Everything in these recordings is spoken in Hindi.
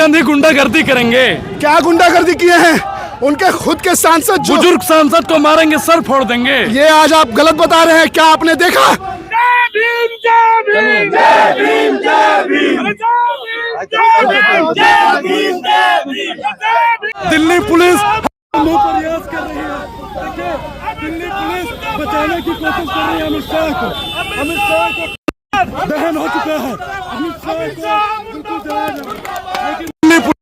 गांधी गुंडागर्दी करेंगे। क्या गुंडागर्दी किए हैं? उनके खुद के सांसद, बुजुर्ग सांसद को मारेंगे, सर फोड़ देंगे। ये आज आप गलत बता रहे हैं। क्या आपने देखा? दिल्ली पुलिस प्रयास कर रही है। देखिए, दिल्ली पुलिस बचाने की कोशिश कर रही है अमित शाह को। अमित शाह को दहन हो चुका है। अमित शाह को बिल्कुल जलाया जाए। लेकिन दिल्ली पुलिस,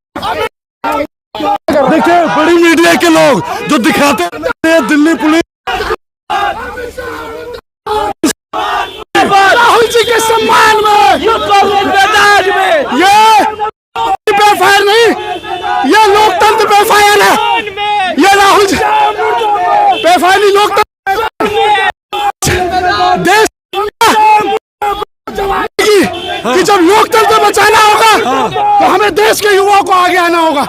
देखिए, बड़ी मीडिया के लोग जो दिखाते हैं दिल्ली पुलिस राहुल जी के सम्मान में ये एफआईआर नहीं, ये लोकतंत्र पे एफआईआर है। ये राहुल जी पे एफआईआर नहीं, लोकतंत्र देश कि जब लोकतंत्र बचाना होगा तो हमें देश के युवाओं को आगे आना होगा।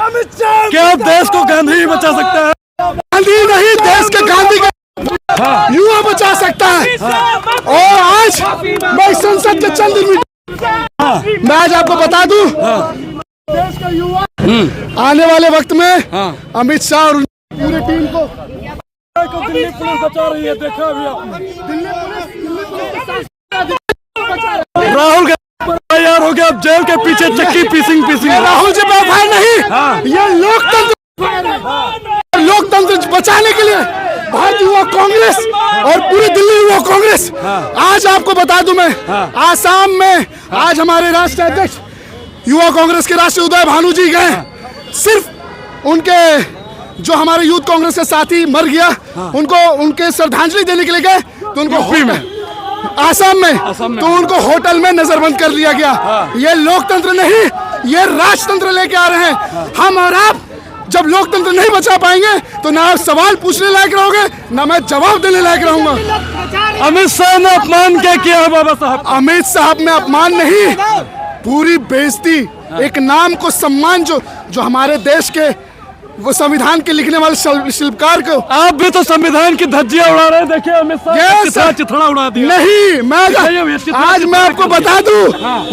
क्या देश को गांधी ही बचा सकता है? गांधी नहीं, देश के गांधी का युवा बचा सकता है। और आज मैं संसद के चंद दिन मैं आज आपको बता दूं, देश का युवा आने वाले वक्त में अमित शाह और पूरी टीम को दिल्ली पुलिस बचा रही है। देखा अभी आपने, दिल्ली पुलिस राहुल गांधी तैयार हो गया, अब जेल के पीछे चक्की पीसिंग। राहुल जी पे एफआईआर नहीं, ये लोकतंत्र बचाने के लिए भारतीय युवा कांग्रेस और पूरी दिल्ली युवा कांग्रेस। आज आपको बता दूं मैं, आसाम में आज हमारे राष्ट्रीय अध्यक्ष युवा कांग्रेस के राष्ट्रीय उदय भानु जी गए। सिर्फ उनके जो हमारे यूथ कांग्रेस के साथी मर गया, उनको उनके श्रद्धांजलि देने के लिए गए, तो उनको यूपी में, आसाम में तो उनको होटल में नजरबंद कर लिया गया। ये लोकतंत्र नहीं, ये राजतंत्र लेके आ रहे हैं। हम और आप जब लोकतंत्र नहीं बचा पाएंगे तो ना आप सवाल पूछने लायक रहोगे, ना मैं जवाब देने लायक रहूंगा। अमित शाह ने अपमान क्या किया है बाबा साहब? अमित साहब में अपमान नहीं, पूरी बेइज्जती, एक नाम को सम्मान जो हमारे देश के वो संविधान के लिखने वाले शिल्पकार को। आप भी तो संविधान की धज्जियां उड़ा रहे हैं। देखिए, अमित शाह चिथड़ा उड़ा दिया। नहीं, मैं आज मैं आपको बता दूं,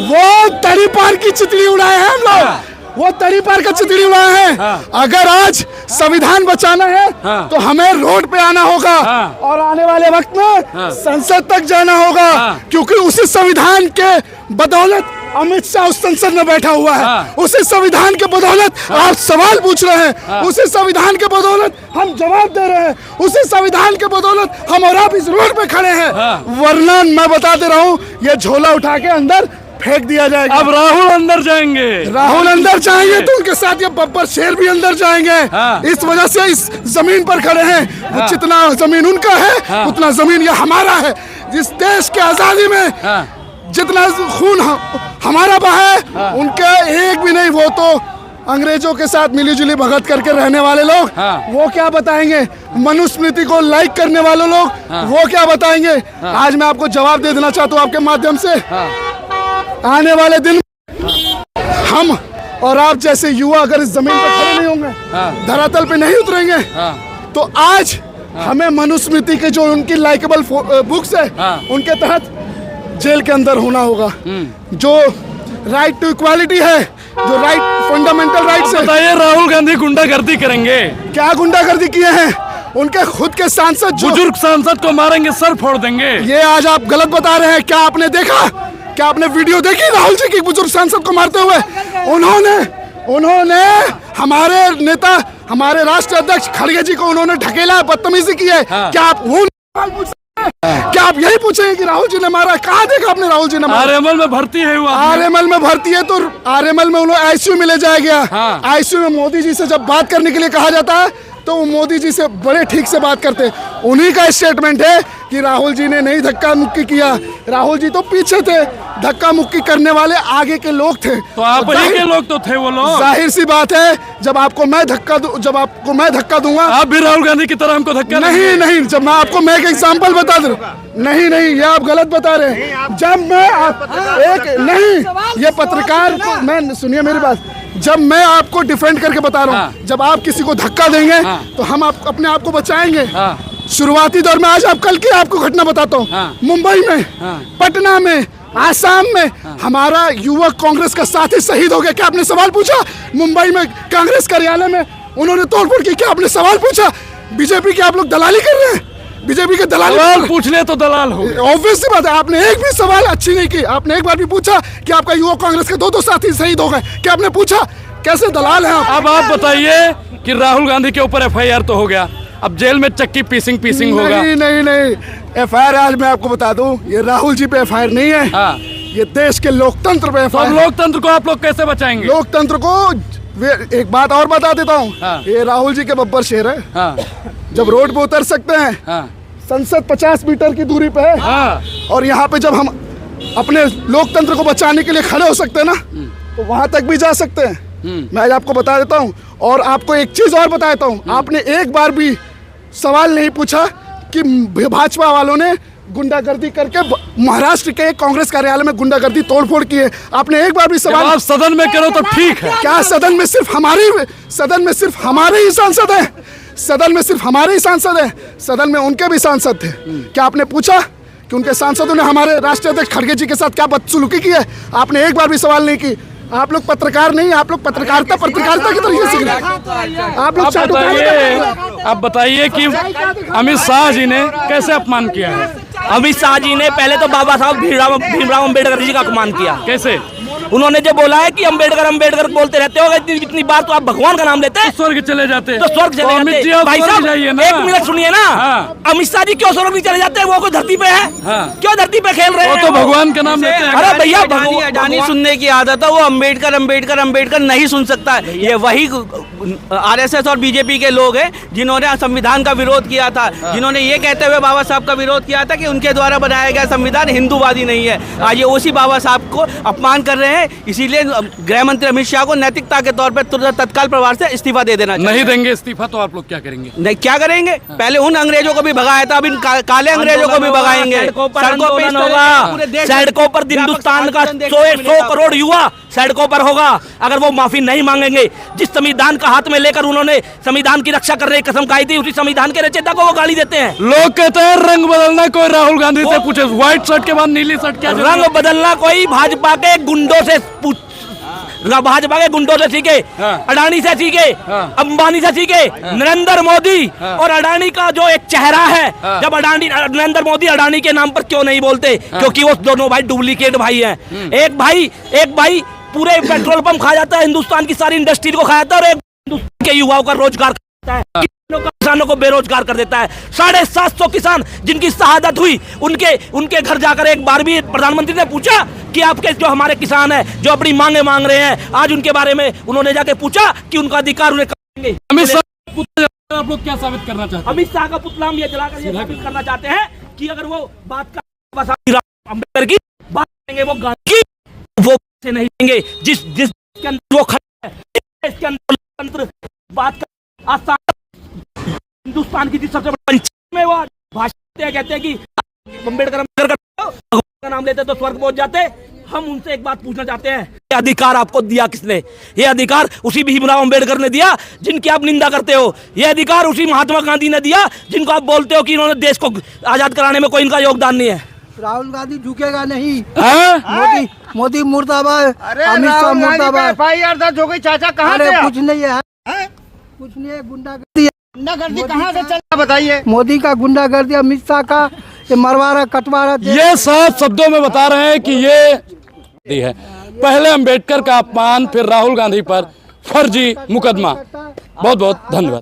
वो तड़ी पार की चितड़ी उड़ाए हैं हम लोग, वो तड़ी पार का चितड़ी उड़ाए हैं। अगर आज संविधान बचाना है तो हमें रोड पे आना होगा और आने वाले वक्त में संसद तक जाना होगा, क्योंकि उसी संविधान के बदौलत अमित शाह उस संसद में बैठा हुआ है। उसी संविधान के बदौलत आप सवाल पूछ रहे हैं, उसी संविधान के बदौलत हम जवाब दे रहे हैं, उसी संविधान के बदौलत हम और आप इस रोड पे खड़े हैं। वरना मैं बता दे रहा हूँ, ये झोला उठा के अंदर फेंक दिया जाएगा। अब राहुल अंदर जाएंगे, राहुल अंदर जाएंगे तो उनके साथ ये बब्बर शेर भी अंदर जाएंगे। इस वजह से इस जमीन पर खड़े हैं। जितना जमीन उनका है उतना जमीन ये हमारा है। जिस देश के आजादी में जितना खून हमारा बहा है, उनका एक भी नहीं। वो तो अंग्रेजों के साथ मिलीजुली भगत करके रहने वाले लोग, वो क्या बताएंगे? मनुस्मृति को लाइक करने वाले लोग, वो क्या बताएंगे? आज मैं आपको जवाब दे देना चाहता हूँ आपके माध्यम से। आने वाले दिन हम और आप जैसे युवा अगर इस जमीन पर खड़े नहीं होंगे, धरातल पे नहीं उतरेंगे, तो आज हमें मनुस्मृति के जो उनकी लाइकेबल बुक्स है, उनके तहत जेल के अंदर होना होगा। जो राइट टू इक्वालिटी है, जो राइट फंडामेंटल राइट्स है। बताइए, राहुल गांधी गुंडागर्दी करेंगे। क्या गुंडागर्दी किए हैं? उनके खुद के सांसद, बुजुर्ग सांसद को मारेंगे, सर फोड़ देंगे। ये आज आप गलत बता रहे हैं। क्या आपने देखा? क्या आपने वीडियो देखी राहुल जी की बुजुर्ग सांसद को मारते हुए? उन्होंने हमारे नेता, हमारे राष्ट्रीय अध्यक्ष खड़गे जी को उन्होंने ढकेला, बदतमीजी की है। क्या आप यही पूछेंगे कि राहुल जी ने मारा? कहाँ देखा आपने राहुल जी ने मारा? आरएमएल में भर्ती है वो। आरएमएल में भर्ती है तो आरएमएल में उन्हें आईसीयू में ले जाया गया। आईसीयू में मोदी जी से जब बात करने के लिए कहा जाता है तो वो मोदी जी से बड़े ठीक से बात करते। उन्हीं का स्टेटमेंट है कि राहुल जी ने नहीं धक्का मुक्की किया। राहुल जी तो पीछे थे, धक्का मुक्की करने वाले आगे के लोग थे। तो आप ही के लोग तो थे वो लोग। जाहिर सी बात है, जब आपको मैं धक्का दूंगा, आप भी राहुल गांधी की तरह हमको धक्का नहीं। जब मैं आपको मैं एक एग्जांपल बता दूं, नहीं, ये आप गलत बता रहे हैं। जब मैं ये पत्रकार, मैं सुनिए मेरी बात, जब मैं आपको डिफेंड करके बता रहा हूँ, जब आप किसी को धक्का देंगे तो हम अपने आप को बचाएंगे। शुरुआती दौर में, आज आप कल की आपको घटना बताता हूँ, मुंबई में, पटना में, आसाम में हमारा युवक कांग्रेस का साथी शहीद हो गया, क्या आपने सवाल पूछा? मुंबई में कांग्रेस कार्यालय में उन्होंने तोड़फोड़ की, क्या आपने सवाल पूछा? बीजेपी की आप लोग दलाली कर रहे हैं, बीजेपी के दलाल सवाल पूछ ले तो दलाल हो। ऑब्वियस सी बात है, आपने एक भी सवाल अच्छी नहीं की। आपने एक बार भी पूछा कि आपका युवक कांग्रेस के दो साथी शहीद हो गए, क्या आपने पूछा? कैसे दलाल हैं आप? अब आप बताइए कि राहुल गांधी के ऊपर FIR तो हो गया, अब जेल में चक्की पीसिंग होगा। नहीं, FIR आज मैं आपको बता दूं, ये राहुल जी पे FIR नहीं है। हाँ। ये देश के लोकतंत्र पे तो FIR। लोकतंत्र को आप लोग कैसे बचाएंगे? लोकतंत्र को एक बात और बता देता हूँ। हाँ। ये राहुल जी के बब्बर शेर है। हाँ। जब रोड पे उतर सकते हैं, हाँ। संसद 50 मीटर की दूरी पे है, हाँ। और यहाँ पे जब हम अपने लोकतंत्र को बचाने के लिए खड़े हो सकते हैं ना, तो वहां तक भी जा सकते हैं। मैं आज आपको बता देता हूँ, और आपको एक चीज और बता देता हूँ, आपने एक बार भी सवाल नहीं पूछा कि भाजपा वालों ने गुंडागर्दी करके महाराष्ट्र के कांग्रेस कार्यालय में गुंडागर्दी तोड़फोड़ की है। आपने एक बार भी सवाल, आप सदन में करो तो ठीक है। क्या सदन में सिर्फ हमारे ही सांसद हैं? सदन में सिर्फ हमारे ही सांसद हैं? सदन में उनके भी सांसद थे। क्या आपने पूछा कि उनके सांसदों ने हमारे राष्ट्रीय अध्यक्ष खड़गे जी के साथ क्या बदसलूकी की है? आपने एक बार भी सवाल नहीं की। आप लोग पत्रकार नहीं, आप लोग पत्रकारिता की तरीके से आप लोग आप बताइए कि अमित शाह जी ने कैसे अपमान किया है? अमित शाह जी ने पहले तो बाबा साहब भीमराव अम्बेडकर जी का अपमान किया। कैसे? उन्होंने जो बोला है कि अम्बेडकर बोलते रहते हो, इतनी बार तो आप भगवान का नाम लेते हैं, स्वर्ग चले जाते, तो स्वर्ग चले जाते। भाई साहब एक मिनट सुनिए ना। हाँ। अमित शाह जी क्यों स्वर्ग नहीं चले जाते? वो कोई धरती पे है। हाँ। क्यों धरती पे खेल रहे हैं? वो तो भगवान का नाम लेते हैं। अरे भैया, अडानी सुनने की आदत है, वो अम्बेडकर नहीं सुन सकता। ये वही RSS और बीजेपी के लोग हैं जिन्होंने संविधान का विरोध किया था, जिन्होंने ये कहते हुए बाबा साहब का विरोध किया था कि उनके द्वारा बनाया गया संविधान हिंदूवादी नहीं है। आज ये उसी बाबा साहब को अपमान कर रहे हैं। इसीलिए गृह मंत्री अमित शाह को नैतिकता के तौर पर तत्काल प्रभार से इस्तीफा दे देना चाहिए। नहीं देंगे इस्तीफा तो आप लोग क्या करेंगे? नहीं, क्या करेंगे? पहले उन अंग्रेजों को भी भगाया था, अब इन काले अंग्रेजों को भी भगाएंगे। सड़कों पर हिंदुस्तान का 100 करोड़ युवा सड़कों पर होगा अगर वो माफी नहीं मांगेंगे। जिस संविधान का हाथ में लेकर उन्होंने संविधान की रक्षा करने की कसम खाई थी, उसी संविधान के रचयिता को वो गाली देते हैं। लोग कहते हैं रंग बदलना कोई राहुल गांधी से पूछे, व्हाइट शर्ट के बाद नीली शर्ट क्या रंग बदलना कोई भाजपा के गुंडों से सीखे, अडानी से सीखे, अंबानी से सीखे। नरेंद्र मोदी और अडानी का जो एक चेहरा है, जब नरेंद्र मोदी अडानी के नाम पर क्यों नहीं बोलते? क्योंकि वो दोनों भाई डुप्लीकेट भाई हैं। एक भाई पूरे पेट्रोल पंप खा जाता है, हिंदुस्तान की सारी इंडस्ट्री को खा जाता है, और एक हिंदुस्तान के युवाओं का रोजगार करता है, किसानों को बेरोजगार कर देता है। 750 किसान जिनकी शहादत हुई, उनके घर जाकर एक बार भी प्रधानमंत्री ने पूछा कि आपके जो हमारे किसान हैं जो अपनी मांगे मांग रहे हैं, आज उनके बारे में उन्होंने जाके पूछा कि उनका अधिकार उन्हें करेंगे। अमित शाह आप लोग क्या साबित करना चाहते हैं? अमित शाह का पुतला हम ये जलाकर ये साबित करना चाहते हैं कि अगर वो बात का अम्बेडकर की बात करेंगे, वो गांधी वो से नहीं देंगे जिसके अंदर वो खड़ा है, इसके अंदर लोकतंत्र बात का आसान हिंदुस्तान की सबसे बड़ी पंचायत में वो भाषण कहते हैं कि अम्बेडकर का नाम लेते तो स्वर्ग पहुंच जाते। हम उनसे एक बात पूछना चाहते हैं, ये अधिकार आपको दिया किसने? ये अधिकार उसी भीमराव अम्बेडकर ने दिया जिनकी आप निंदा करते हो। ये अधिकार उसी महात्मा गांधी ने दिया जिनको आप बोलते हो कि इन्होंने देश को आजाद कराने में कोई इनका योगदान नहीं है। राहुल गांधी झुकेगा नहीं। मोदी मुर्दाबाद, अमित शाह मुर्दाबाद। FIR दर्ज हो गई चाचा, कहाँ से? कुछ नहीं है, कुछ नहीं है, गुंडागर्दी। गुंडागर्दी कहाँ से चल? बताइए। मोदी का गुंडागर्दी, अमित शाह का ये मरवारा कटवारा। ये साफ शब्दों में बता रहे हैं कि ये है पहले अंबेडकर का अपमान, फिर राहुल गांधी पर फर्जी मुकदमा। बहुत बहुत धन्यवाद।